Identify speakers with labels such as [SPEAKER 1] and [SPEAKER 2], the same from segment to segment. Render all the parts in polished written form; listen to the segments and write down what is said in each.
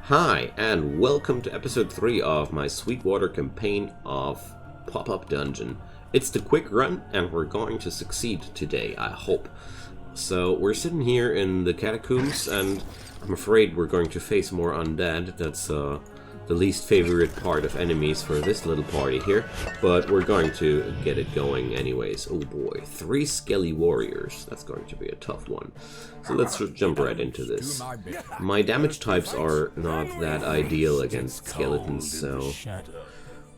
[SPEAKER 1] Hi, and welcome to episode 3 of my Sweetwater campaign of Pop-Up Dungeon. It's the quick run, and we're going to succeed today, I hope. So, we're sitting here in the catacombs, and I'm afraid we're going to face more undead. That's the least favorite part of enemies for this little party here, but we're going to get it going anyways. Oh boy, 3 skelly warriors. That's going to be a tough one. So let's jump right into this. My damage types are not that ideal against skeletons, so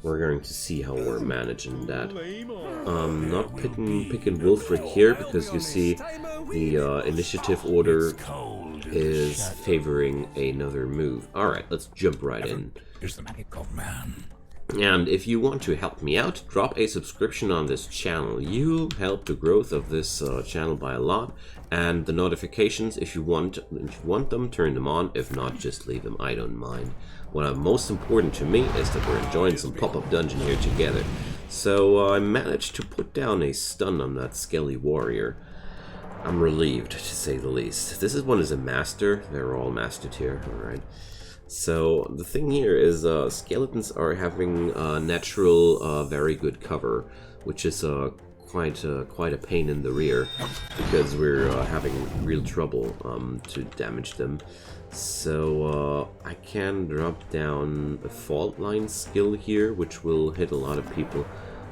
[SPEAKER 1] we're going to see how we're managing that. Not picking Wolfric here, because you see the initiative order is favoring another move. Alright, let's jump right in.
[SPEAKER 2] Here's the magical man.
[SPEAKER 1] And if you want to help me out, drop a subscription on this channel. You help the growth of this channel by a lot, and the notifications, if you want them, turn them on. If not, just leave them. I don't mind. What most important to me is that we're enjoying some pop-up dungeon here together. So I managed to put down a stun on that skelly warrior. I'm relieved, to say the least. This one is a master. They're all master tier. All right. So the thing here is skeletons are having natural very good cover, which is quite a pain in the rear, because we're having real trouble to damage them. So I can drop down a fault line skill here, which will hit a lot of people.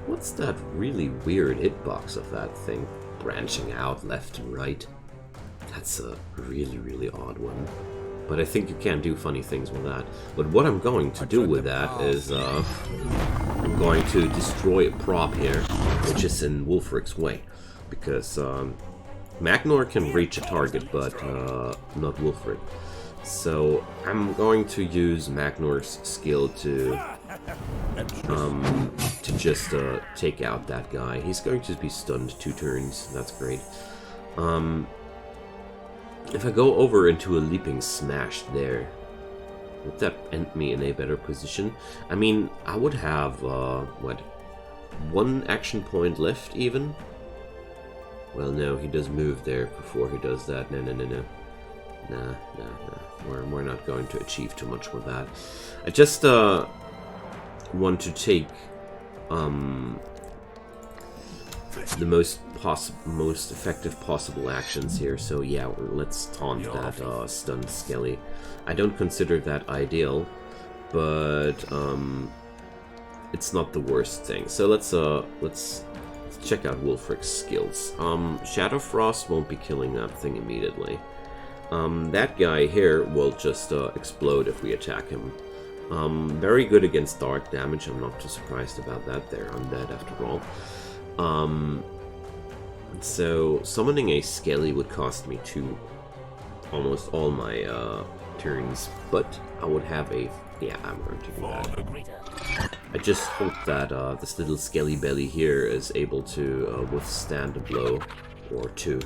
[SPEAKER 1] What's that really weird hitbox of that thing? Branching out left and right. That's a really odd one. But I think you can do funny things with that. But what I'm going to do with that is I'm going to destroy a prop here, which is in Wolfric's way. Because Magnor can reach a target, but not Wolfric. So I'm going to use Magnor's skill to just take out that guy. He's going to be stunned 2 turns. That's great. If I go over into a leaping smash there, would that end me in a better position? I mean, I would have, what, 1 action point left even? Well, no, he does move there before he does that. No. Nah. We're not going to achieve too much with that. I just, want to take, the most effective possible actions here. So yeah, let's taunt that stunned skelly. I don't consider that ideal, but it's not the worst thing. So let's check out Wolfric's skills. Shadow Frost won't be killing that thing immediately. That guy here will just explode if we attack him. Very good against dark damage. I'm not too surprised about that. They're undead after all. So summoning a skelly would cost me almost all my turns, but I would have a I'm going to do that. I just hope that this little skelly belly here is able to withstand a blow or 2.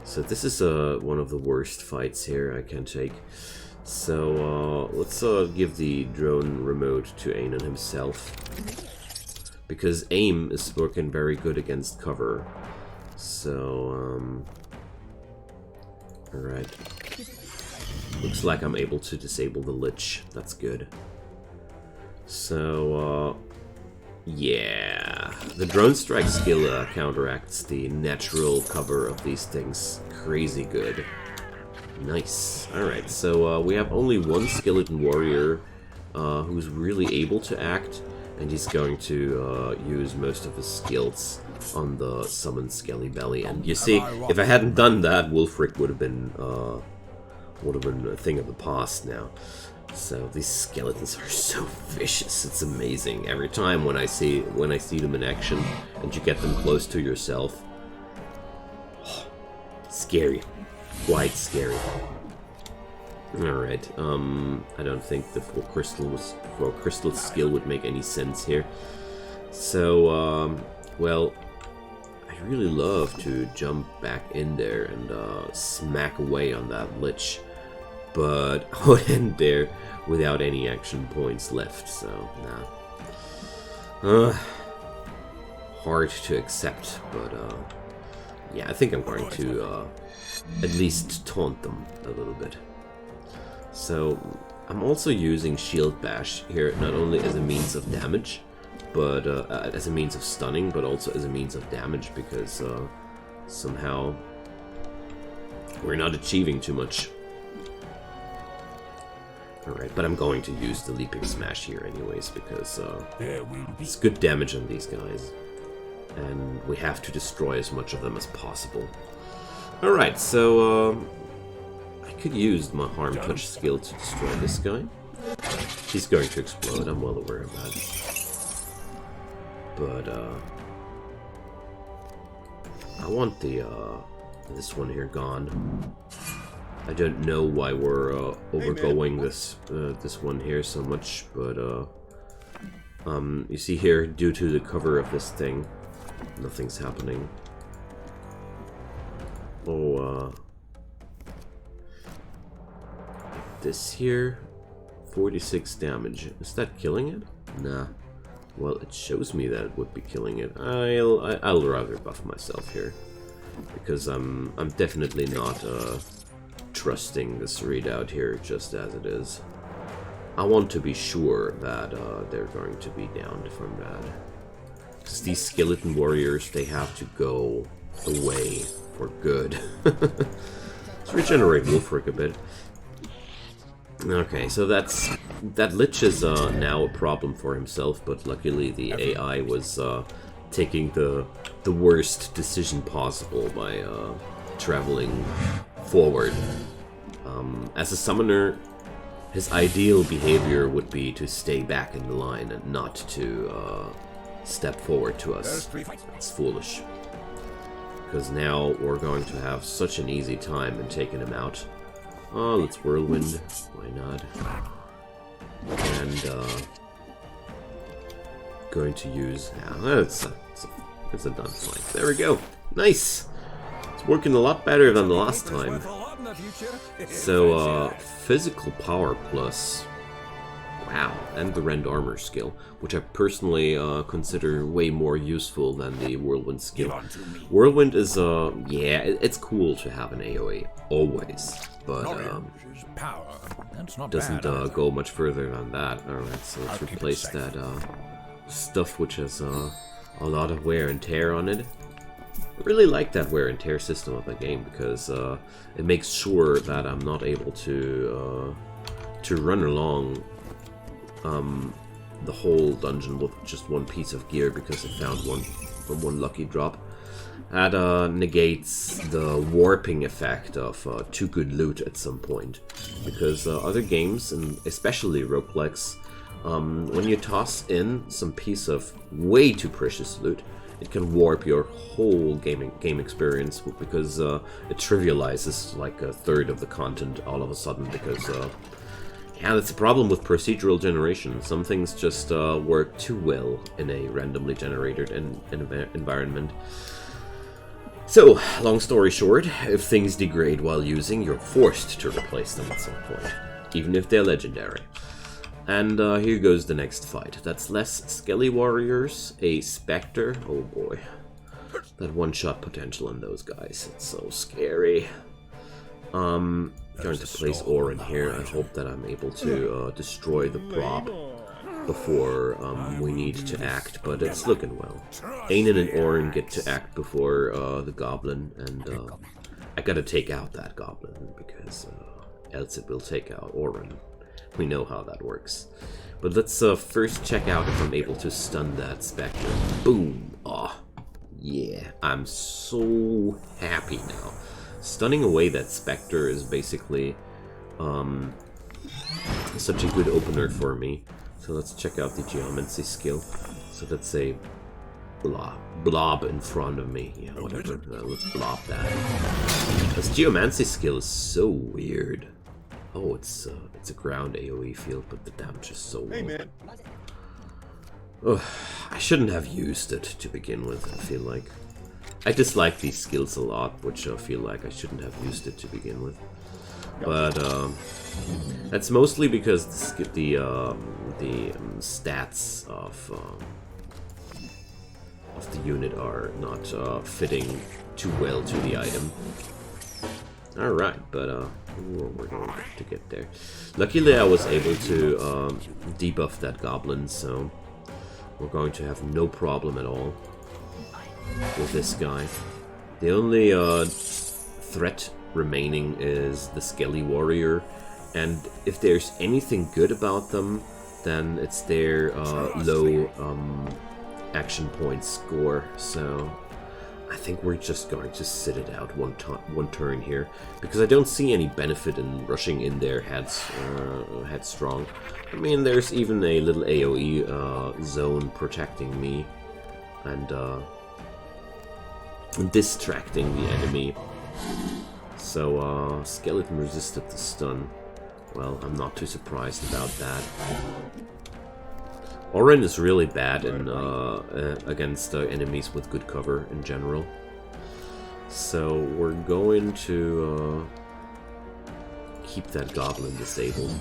[SPEAKER 1] So this is one of the worst fights here I can take. So let's give the drone remote to Anon himself, because aim is working very good against cover. So alright. Looks like I'm able to disable the Lich. That's good. So yeah, the drone strike skill counteracts the natural cover of these things crazy good. Nice. Alright, so we have only 1 skeleton warrior who's really able to act, and he's going to use most of his skills on the summoned skelly belly. And you see, if I hadn't done that, Wolfric would have been a thing of the past now. So these skeletons are so vicious. It's amazing. Every time when I see them in action, and you get them close to yourself, scary. Quite scary. Alright, I don't think the full crystal skill would make any sense here. So, well, I really love to jump back in there and smack away on that Lich, but I would end there without any action points left, so, nah. Hard to accept, but, yeah, I think I'm going to, at least taunt them a little bit. So I'm also using Shield Bash here, not only as a means of damage, but as a means of stunning, but also as a means of damage, because somehow we're not achieving too much. Alright, but I'm going to use the Leaping Smash here anyways, because it's good damage on these guys. And we have to destroy as much of them as possible. Alright, so I could use my Harm Touch skill to destroy this guy. He's going to explode, I'm well aware of that. But I want the this one here gone. I don't know why we're overgoing this this one here so much, but you see here, due to the cover of this thing, nothing's happening. Oh, this here, 46 damage. Is that killing it? Nah. Well, it shows me that it would be killing it. I'll rather buff myself here, because I'm definitely not trusting this readout here just as it is. I want to be sure that they're going to be downed from that. Because these skeleton warriors, they have to go away for good. Let's regenerate Wolfric a bit. Okay, so that Lich is now a problem for himself, but luckily the AI was taking the worst decision possible by traveling forward. As a summoner, his ideal behavior would be to stay back in the line and not to step forward to us. It's foolish. Because now we're going to have such an easy time in taking him out. Oh, let's Whirlwind. Why not? And going to use... Yeah, it's a done fight. There we go. Nice! It's working a lot better than the last time. So, physical power plus... Wow, and the Rend Armor skill, which I personally consider way more useful than the Whirlwind skill. Whirlwind is, yeah, it's cool to have an AoE, always, but doesn't go much further than that. Alright, so let's replace that stuff which has a lot of wear and tear on it. I really like that wear and tear system of the game, because it makes sure that I'm not able to run along the whole dungeon with just one piece of gear because I found one from one lucky drop. That negates the warping effect of too good loot at some point, because other games, and especially roguelikes, when you toss in some piece of way too precious loot, it can warp your whole game experience, because it trivializes like a third of the content all of a sudden, because yeah, that's a problem with procedural generation. Some things just work too well in a randomly generated environment. So, long story short, if things degrade while using, you're forced to replace them at some point, even if they're legendary. And here goes the next fight. That's less Skelly Warriors, a Spectre. Oh boy. That one-shot potential in those guys. It's so scary. Going to place Orin here. I hope that I'm able to destroy the prop before we need to act, but it's looking well. Ainen and Orin get to act before the goblin, and I gotta take out that goblin, because else it will take out Orin. We know how that works. But let's first check out if I'm able to stun that Spectre. Boom! Oh, yeah, I'm so happy now. Stunning away that Spectre is basically such a good opener for me. So let's check out the Geomancy skill. So that's a blob in front of me. Yeah, whatever. Let's blob that. This Geomancy skill is so weird. Oh, it's a ground AoE field, but the damage is so low. Ugh, I shouldn't have used it to begin with, I feel like. I dislike these skills a lot, which I feel like I shouldn't have used it to begin with. But that's mostly because the stats of the unit are not fitting too well to the item. Alright, but we're going to get there. Luckily I was able to debuff that goblin, so we're going to have no problem at all with this guy. The only threat remaining is the Skelly Warrior, and if there's anything good about them, then it's their low action point score, so I think we're just going to sit it out one turn here, because I don't see any benefit in rushing in there headstrong. I mean, there's even a little AoE zone protecting me and distracting the enemy. So skeleton resisted the stun. Well, I'm not too surprised about that. Orin is really bad in against enemies with good cover in general. So we're going to keep that goblin disabled.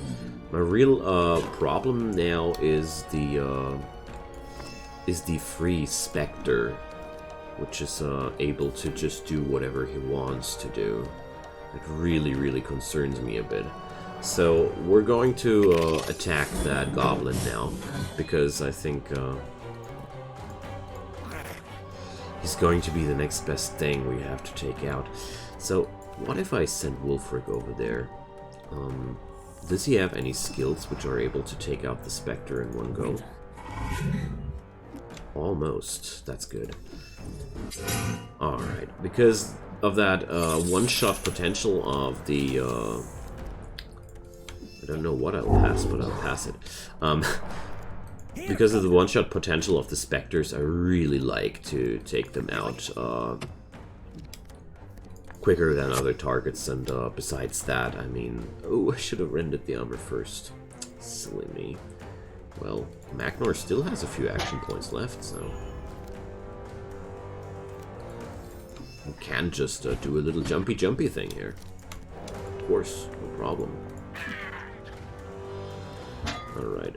[SPEAKER 1] My real problem now is the free Spectre, which is able to just do whatever he wants to do. It really concerns me a bit. So we're going to attack that goblin now, because I think he's going to be the next best thing we have to take out. So what if I send Wulfric over there? Does he have any skills which are able to take out the Spectre in one go? Almost. That's good. Alright, because of that one-shot potential of the... I don't know what I'll pass, but I'll pass it. Because of the one-shot potential of the Spectres, I really like to take them out quicker than other targets, and besides that, I mean... Oh, I should have rendered the armor first. Silly me. Well, Magnor still has a few action points left, so... We can just do a little jumpy thing here. Of course, no problem. Alright.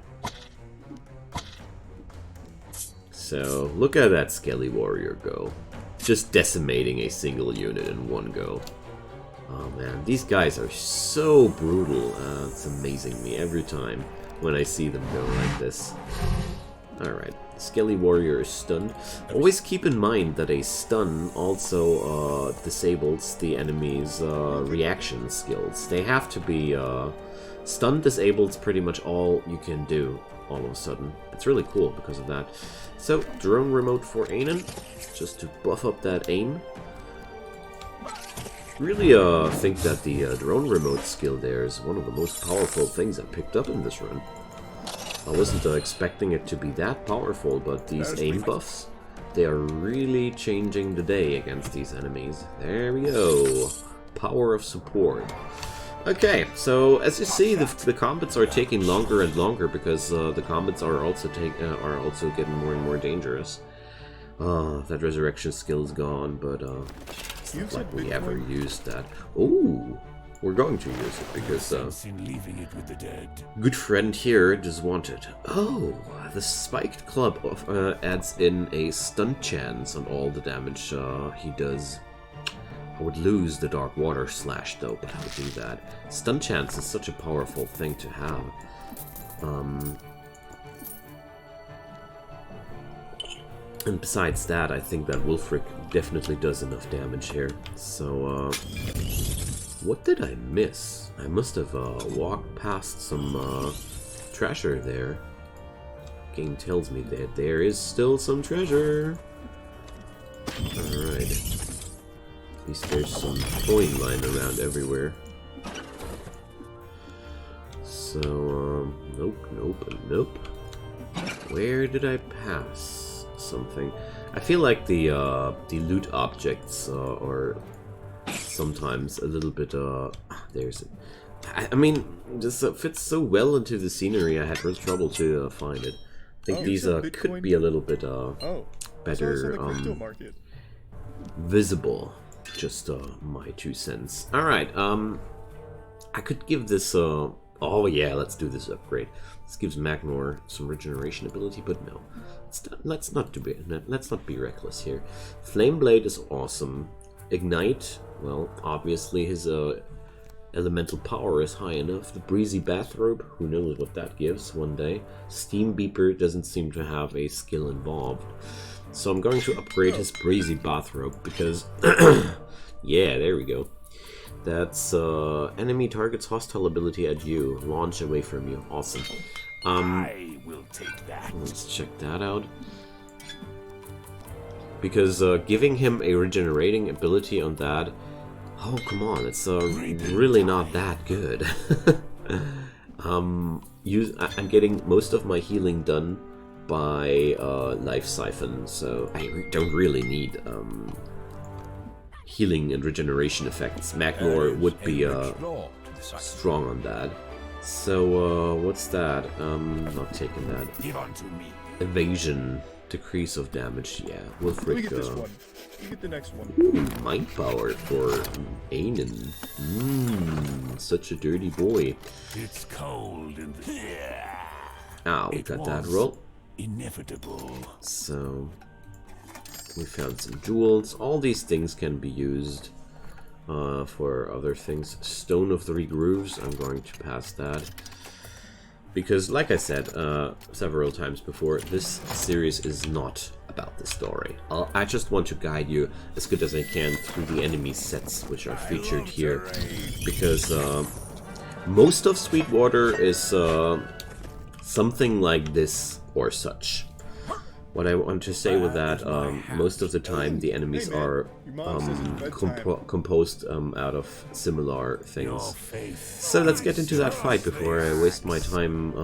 [SPEAKER 1] So, look at that Skelly Warrior go. Just decimating a single unit in one go. Oh man, these guys are so brutal. It's amazing me every time when I see them go like this. Alright, Skelly Warrior is stunned. Always keep in mind that a stun also disables the enemy's reaction skills. They have to be... Stun disables pretty much all you can do all of a sudden. It's really cool because of that. So, drone remote for Anon, just to buff up that aim. Really think that the drone remote skill there is one of the most powerful things I picked up in this run. I wasn't expecting it to be that powerful, but these aim buffs, they are really changing the day against these enemies. There we go. Power of support. Okay, so as you see, the combats are taking longer and longer because the combats are also getting more and more dangerous. That resurrection skill is gone, but it's not like we ever used that. Ooh, we're going to use it because good friend here just wanted. Oh, the spiked club adds in a stun chance on all the damage he does. I would lose the Dark Water Slash though, but I'll do that. Stun chance is such a powerful thing to have. And besides that, I think that Wulfric definitely does enough damage here. So, what did I miss? I must have walked past some treasure there. Game tells me that there is still some treasure. Alright. At least there's some coin lying around everywhere. So, nope. Where did I pass something? I feel like the loot objects are sometimes a little bit, there's... I mean, this fits so well into the scenery, I had real trouble to find it. I think these could be a little bit better visible. Just my 2 cents. Alright, I could give this oh yeah, let's do this upgrade. This gives Magnor some regeneration ability, but no. Let's not be reckless here. Flame Blade is awesome. Ignite, well, obviously his elemental power is high enough. The Breezy Bathrobe, who knows what that gives one day. Steam Beeper doesn't seem to have a skill involved. So I'm going to upgrade his Breezy Bathrobe because... yeah, there we go. That's enemy targets hostile ability at you. Launch away from you. Awesome.
[SPEAKER 2] I will take that.
[SPEAKER 1] Let's check that out. Because giving him a regenerating ability on that... Oh, come on. It's really not that good. I'm getting most of my healing done by Life Siphon, so I don't really need healing and regeneration effects. Magnor would be strong on that. So, what's that? Not taking that.
[SPEAKER 2] Give unto me.
[SPEAKER 1] Evasion. Decrease of damage, yeah. Wolfric,
[SPEAKER 3] Let me get this one. Let me get the next one.
[SPEAKER 1] Mind power for Ainen. Such a dirty boy.
[SPEAKER 2] It's cold in the...
[SPEAKER 1] Ow, we got that roll.
[SPEAKER 2] Inevitable.
[SPEAKER 1] So, we found some jewels. All these things can be used for other things. Stone of Three Grooves, I'm going to pass that. Because, like I said several times before, this series is not about the story. I just want to guide you as good as I can through the enemy sets which are featured here. Because most of Sweetwater is something like this or such. What I want to say with that, most of the time the enemies are composed out of similar things. So let's get into that fight before I waste my time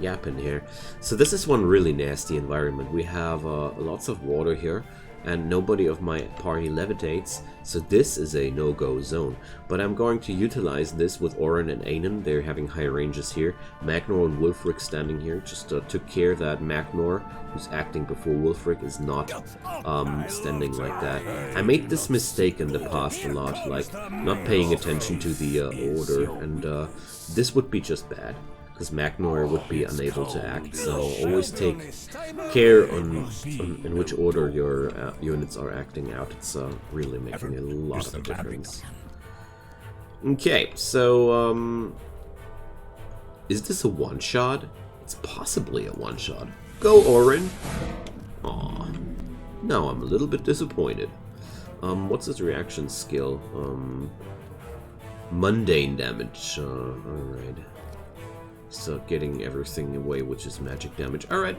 [SPEAKER 1] yapping here. So this is one really nasty environment. We have lots of water here, and nobody of my party levitates, so this is a no-go zone. But I'm going to utilize this with Oren and Ainen. They're having high ranges here. Magnor and Wulfric standing here. Just took care that Magnor, who's acting before Wulfric, is not standing like that. I made this mistake in the past a lot, like not paying attention to the order, and this would be just bad. Because Magnor would be unable to act, so always take care on in which order your units are acting out. It's really making a lot of difference. Okay, so is this a one-shot? It's possibly a one-shot. Go, Oren! Aw, now I'm a little bit disappointed. What's his reaction skill? Mundane damage. Alright. So getting everything away, which is magic damage. Alright,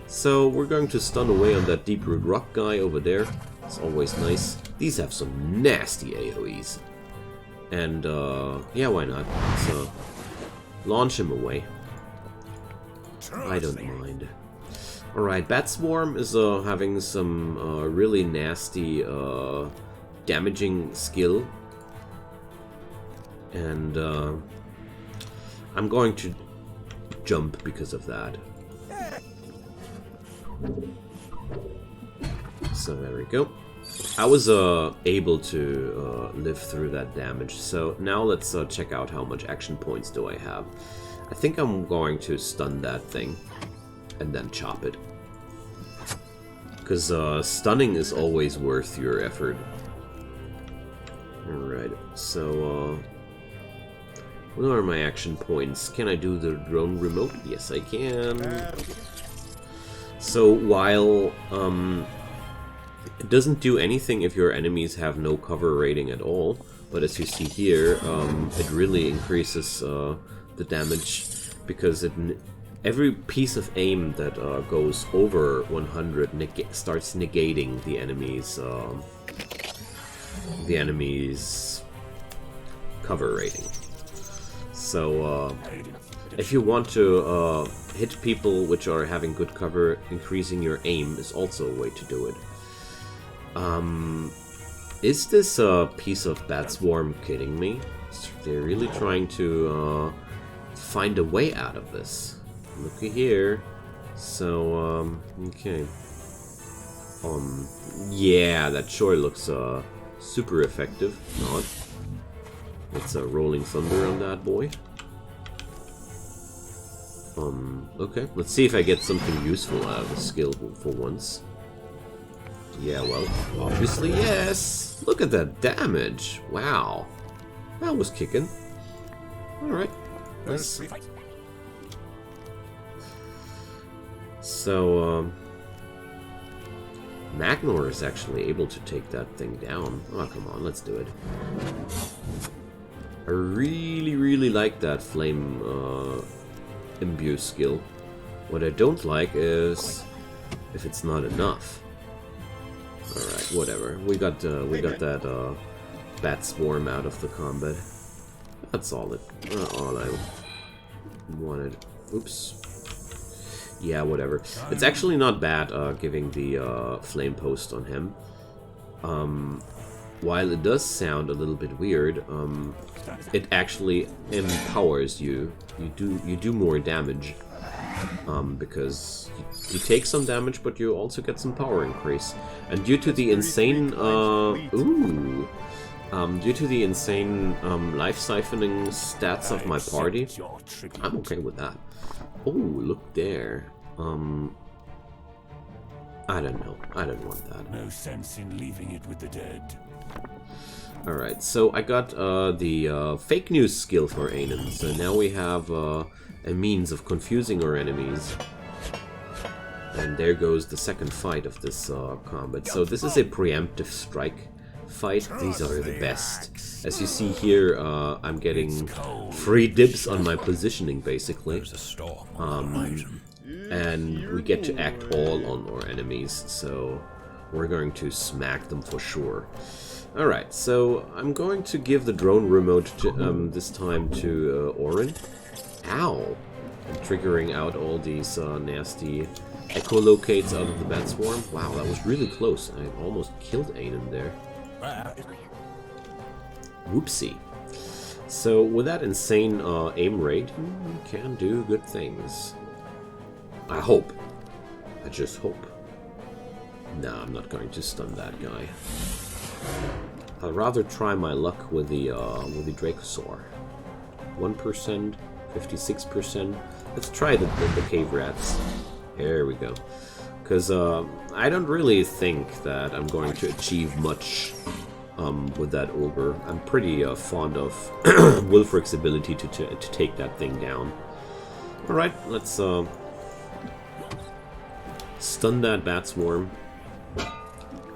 [SPEAKER 1] so we're going to stun away on that deep root rock guy over there. It's always nice. These have some nasty AoEs. And, yeah, why not? So, launch him away. I don't mind. Alright, Bat Swarm is having some really nasty damaging skill. And, I'm going to jump because of that. So there we go. I was able to live through that damage. So now let's check out how much action points do I have. I think I'm going to stun that thing and then chop it. Because stunning is always worth your effort. Alright, so what are my action points? Can I do the drone remote? Yes, I can. So while it doesn't do anything if your enemies have no cover rating at all, but as you see here, it really increases the damage because every piece of aim that goes over 100 starts negating the enemy's cover rating. So, if you want to hit people which are having good cover, increasing your aim is also a way to do it. Is this piece of Bat Swarm kidding me? They're really trying to find a way out of this. Looky here. So, okay. Yeah, that sure looks super effective. Not. It's a Rolling Thunder on that boy. Okay, let's see if I get something useful out of the skill for once. Yeah, well, obviously yes. Look at that damage. Wow. That was kicking. Alright. Nice. So, Magnor is actually able to take that thing down. Oh, come on, let's do it. I really like that flame imbue skill. What I don't like is if it's not enough. Alright, whatever. We got that bat swarm out of the combat. That's all I wanted. Oops. Yeah, whatever. It's actually not bad giving the flame post on him. While it does sound a little bit weird, it actually empowers you. You do more damage because you take some damage, but you also get some power increase. And due to the insane due to the insane life siphoning stats of my party, I'm okay with that. Oh, look there. I don't know. I don't want that.
[SPEAKER 2] No sense in leaving it with the dead.
[SPEAKER 1] Alright, so I got the fake news skill for Anon. So now we have a means of confusing our enemies. And there goes the second fight of this combat. So this is a preemptive strike fight. These are the best. As you see here, I'm getting free dibs on my positioning, basically. And we get to act all on our enemies, so we're going to smack them for sure. Alright, so I'm going to give the drone remote to, this time to Orin. Ow! I'm triggering out all these nasty echolocates out of the bat swarm. Wow, that was really close. I almost killed Anon there. Whoopsie. So with that insane aim rate, we can do good things. I hope. I just hope. Nah, I'm not going to stun that guy. I'd rather try my luck with the Dracosaur. 1%, 56%. Let's try the cave rats. There we go. Because I don't really think that I'm going to achieve much with that ogre. I'm pretty fond of Wulfric's ability to take that thing down. Alright, let's stun that bat swarm.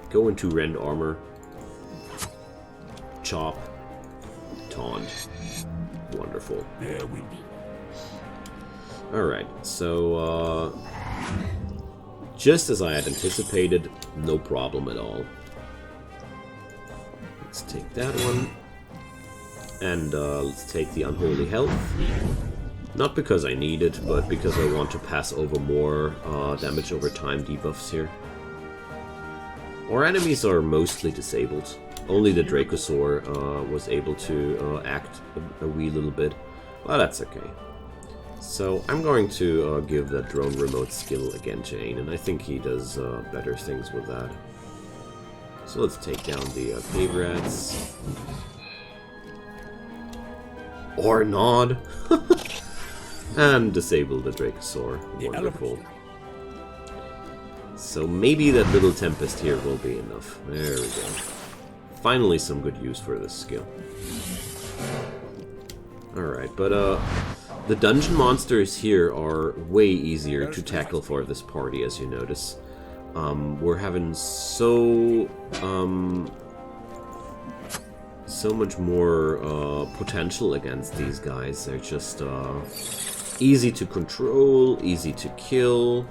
[SPEAKER 1] Go into rend armor. Chop. Taunt. Wonderful.
[SPEAKER 2] There we be.
[SPEAKER 1] Alright, so just as I had anticipated, no problem at all. Let's take that one. And let's take the Unholy Health. Not because I need it, but because I want to pass over more damage over time debuffs here. Our enemies are mostly disabled. Only the Dracosaur was able to act a wee little bit. Well, that's okay. So I'm going to give that drone remote skill again to Anon, and I think he does better things with that. So let's take down the cave rats. Or not. And disable the Dracosaur. Wonderful. So maybe that little Tempest here will be enough. There we go. Finally some good use for this skill. Alright, but the dungeon monsters here are way easier to tackle for this party, as you notice. We're having so much more potential against these guys. They're just easy to control, easy to kill,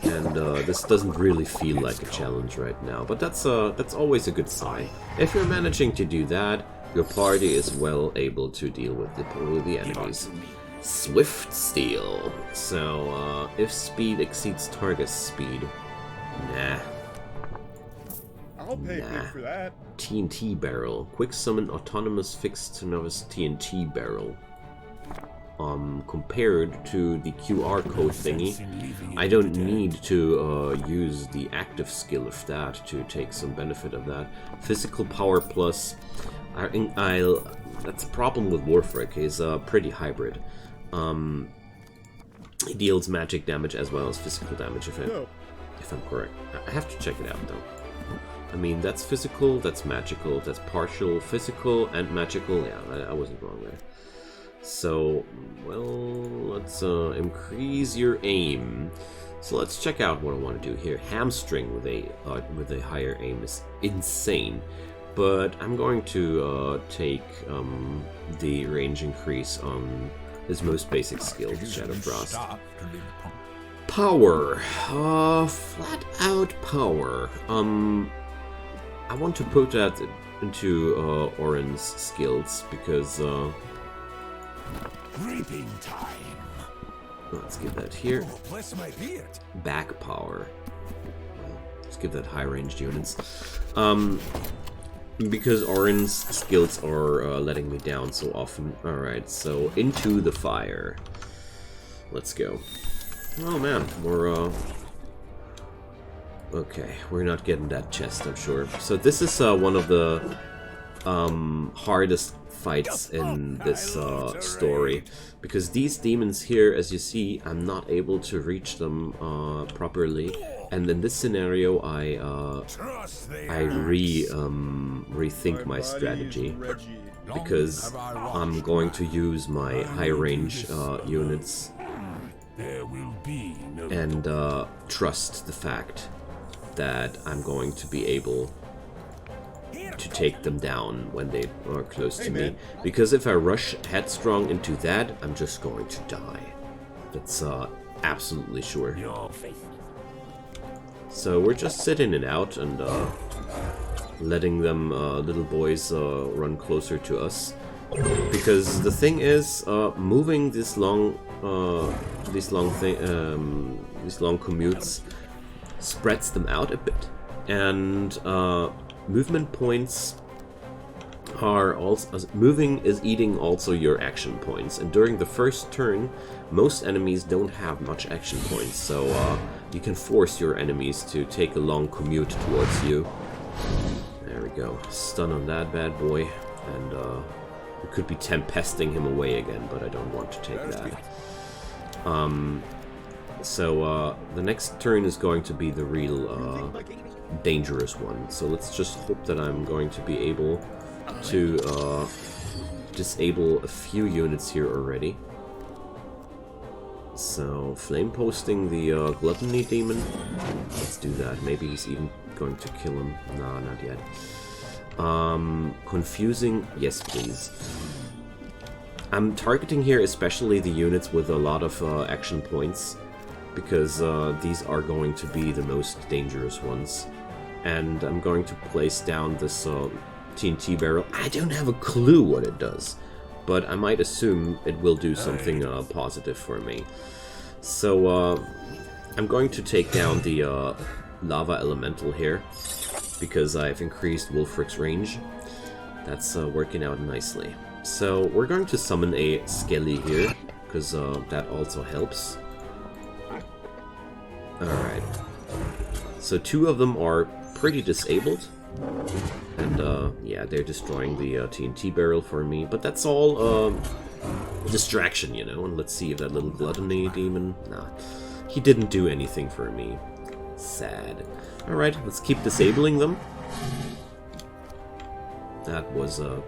[SPEAKER 1] and this doesn't really feel like a challenge right now. But that's always a good sign. If you're managing to do that, your party is well able to deal with the enemies. Swift Steel. So if speed exceeds target speed, nah.
[SPEAKER 3] I'll pay big for that.
[SPEAKER 1] TNT barrel. Quick summon autonomous fixed novice TNT barrel. Compared to the QR code thingy, I don't need to use the active skill of that to take some benefit of that. Physical power plus. That's a problem with Wulfric. He's pretty hybrid. He deals magic damage as well as physical damage, if I'm correct. I have to check it out though. I mean, that's physical, that's magical, that's partial physical and magical. Yeah, I wasn't wrong there. So, well, let's increase your aim. So let's check out what I want to do here. Hamstring with a higher aim is insane, but I'm going to take the range increase on his most basic skill, Shadow Frost. Power, flat out power. I want to put that into Oren's skills because
[SPEAKER 2] Reaping time.
[SPEAKER 1] let's give that here.
[SPEAKER 2] Oh, bless my beard.
[SPEAKER 1] Back power. Let's give that high ranged units. Because Oren's skills are letting me down so often. Alright, so into the fire. Let's go. Oh man, we're okay, we're not getting that chest, I'm sure. So this is one of the hardest fights in this story, because these demons here, as you see, I'm not able to reach them properly, and in this scenario I rethink my strategy, because I'm going to use my high range units and trust the fact that I'm going to be able to take them down when they are close to me. Because if I rush headstrong into that, I'm just going to die. That's absolutely sure. So we're just sitting it out and letting them little boys run closer to us. Because the thing is, moving these long commutes spreads them out a bit, and movement points are also moving is eating also your action points, and during the first turn most enemies don't have much action points, so you can force your enemies to take a long commute towards you. There we go, stun on that bad boy, and we could be tempesting him away again, but I don't want to take that. So the next turn is going to be the real dangerous one. So let's just hope that I'm going to be able to disable a few units here already. So flame posting the gluttony demon. Let's do that. Maybe he's even going to kill him. No, not yet. Confusing. Yes, please. I'm targeting here especially the units with a lot of action points, because these are going to be the most dangerous ones. And I'm going to place down this TNT barrel. I don't have a clue what it does, but I might assume it will do something positive for me. So I'm going to take down the lava elemental here, because I've increased Wulfric's range. That's working out nicely. So we're going to summon a Skelly here, because that also helps. Alright. So two of them are pretty disabled. And yeah, they're destroying the TNT barrel for me. But that's all distraction, you know. And let's see if that little gluttony demon... Nah, he didn't do anything for me. Sad. Alright, let's keep disabling them. That was a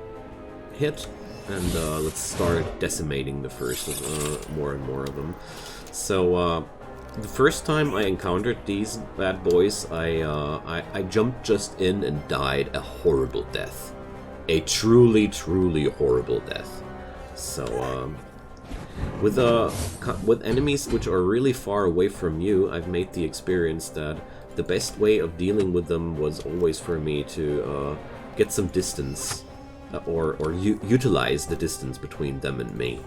[SPEAKER 1] hit. And let's start decimating the first of more and more of them. So the first time I encountered these bad boys, I jumped just in and died a horrible death. A truly, truly horrible death. So with enemies which are really far away from you, I've made the experience that the best way of dealing with them was always for me to get some distance. Or utilize the distance between them and me.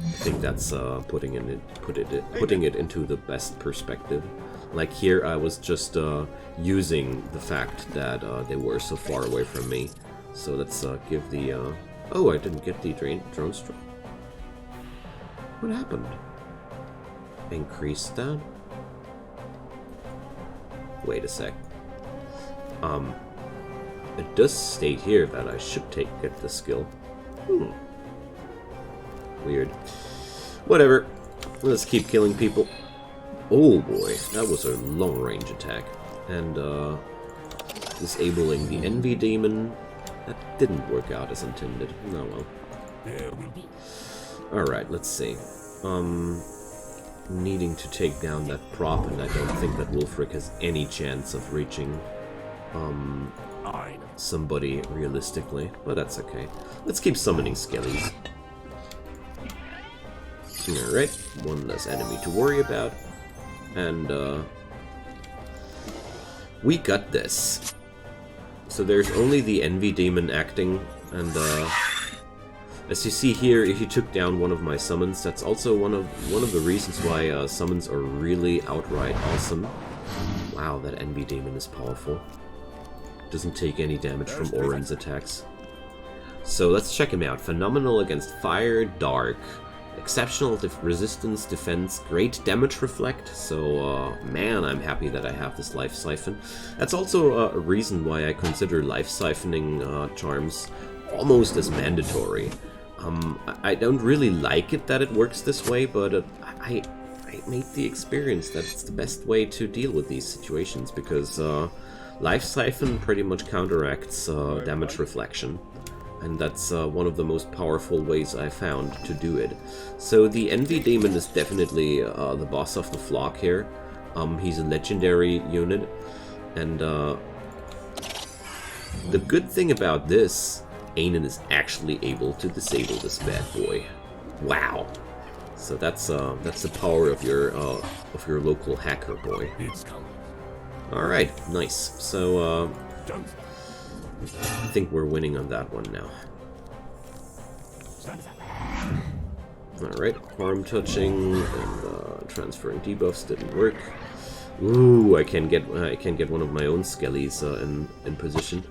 [SPEAKER 1] I think that's putting it into the best perspective. Like here, I was just using the fact that they were so far away from me. So let's give the. Oh, I didn't get the drone strike. What happened? Increase that. Wait a sec. It does state here that I should get the skill. Weird. Whatever. Let's keep killing people. Oh boy, that was a long range attack. And disabling the Envy Demon. That didn't work out as intended. Oh well.
[SPEAKER 2] There will be
[SPEAKER 1] Alright, let's see. Needing to take down that prop, and I don't think that Wulfric has any chance of reaching somebody realistically, but that's okay. Let's keep summoning skellies. Alright, one less enemy to worry about. And we got this. So there's only the Envy Demon acting, and as you see here, if you took down one of my summons, that's also one of the reasons why summons are really outright awesome. Wow, that Envy Demon is powerful. Doesn't take any damage from Orin's attacks. So let's check him out. Phenomenal against Fire, Dark. Exceptional resistance, defense, great damage reflect. So, man, I'm happy that I have this Life Siphon. That's also a reason why I consider Life Siphoning charms almost as mandatory. I don't really like it that it works this way, but I made the experience that it's the best way to deal with these situations, because Life Siphon pretty much counteracts damage reflection, and that's one of the most powerful ways I found to do it. So the Envy Demon is definitely the boss of the flock here. He's a legendary unit, and the good thing about this, Anin is actually able to disable this bad boy. Wow! So that's the power of your local hacker boy. All right, nice. So I think we're winning on that one now. All right, harm touching and transferring debuffs didn't work. Ooh, I can get one of my own skellies in position.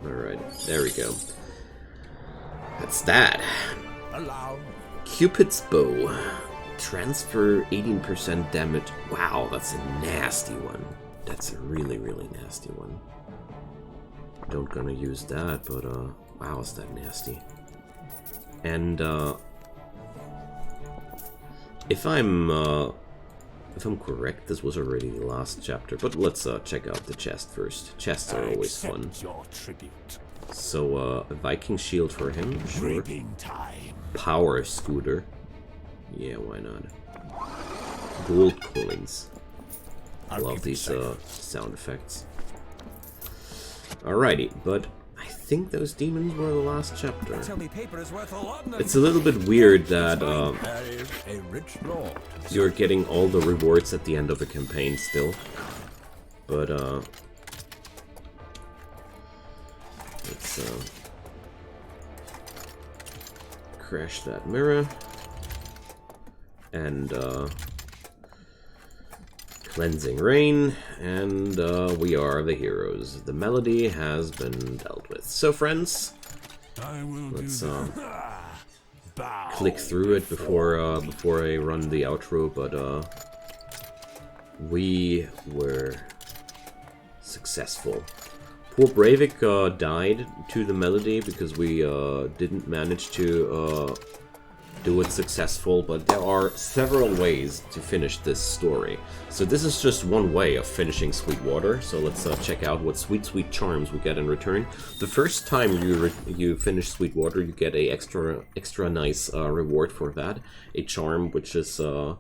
[SPEAKER 1] Alright, there we go. That's that.
[SPEAKER 2] allowed.
[SPEAKER 1] Cupid's Bow. Transfer 18% damage. Wow, that's a nasty one. That's a really, really nasty one. Don't gonna use that, but wow, is that nasty. And if I'm correct, this was already the last chapter, but let's check out the chest first. Chests are always fun.
[SPEAKER 2] Your tribute.
[SPEAKER 1] So, a Viking shield for him, sure.
[SPEAKER 2] Reaping time.
[SPEAKER 1] Power scooter. Yeah, why not? Gold coins. I love these sound effects. Alrighty, but I think those demons were the last chapter. It's a little bit weird that you're getting all the rewards at the end of the campaign still. But let's crash that mirror and Cleansing Rain, and we are the heroes. The melody has been dealt with. So friends, let's click through it before I run the outro, but we were successful. Poor Breivik died to the melody because we didn't manage to do it successful, but there are several ways to finish this story. So this is just one way of finishing Sweetwater, so let's check out what sweet charms we get in return. The first time you finish Sweetwater, you get a extra nice reward for that, a charm which is a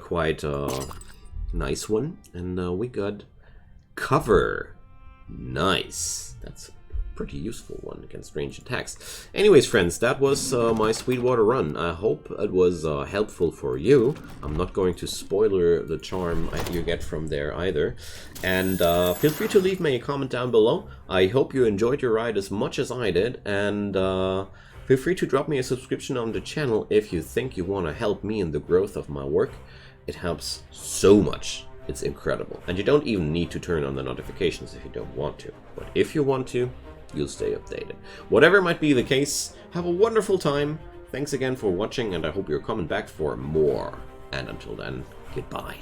[SPEAKER 1] quite nice one, and we got Cover. Nice. That's pretty useful one against ranged attacks. Anyways, friends, that was my Sweetwater run. I hope it was helpful for you. I'm not going to spoiler the charm you get from there either. And feel free to leave me a comment down below. I hope you enjoyed your ride as much as I did, and feel free to drop me a subscription on the channel if you think you want to help me in the growth of my work. It helps so much. It's incredible. And you don't even need to turn on the notifications if you don't want to. But if you want to, you'll stay updated. Whatever might be the case, have a wonderful time. Thanks again for watching, and I hope you're coming back for more. And until then, goodbye.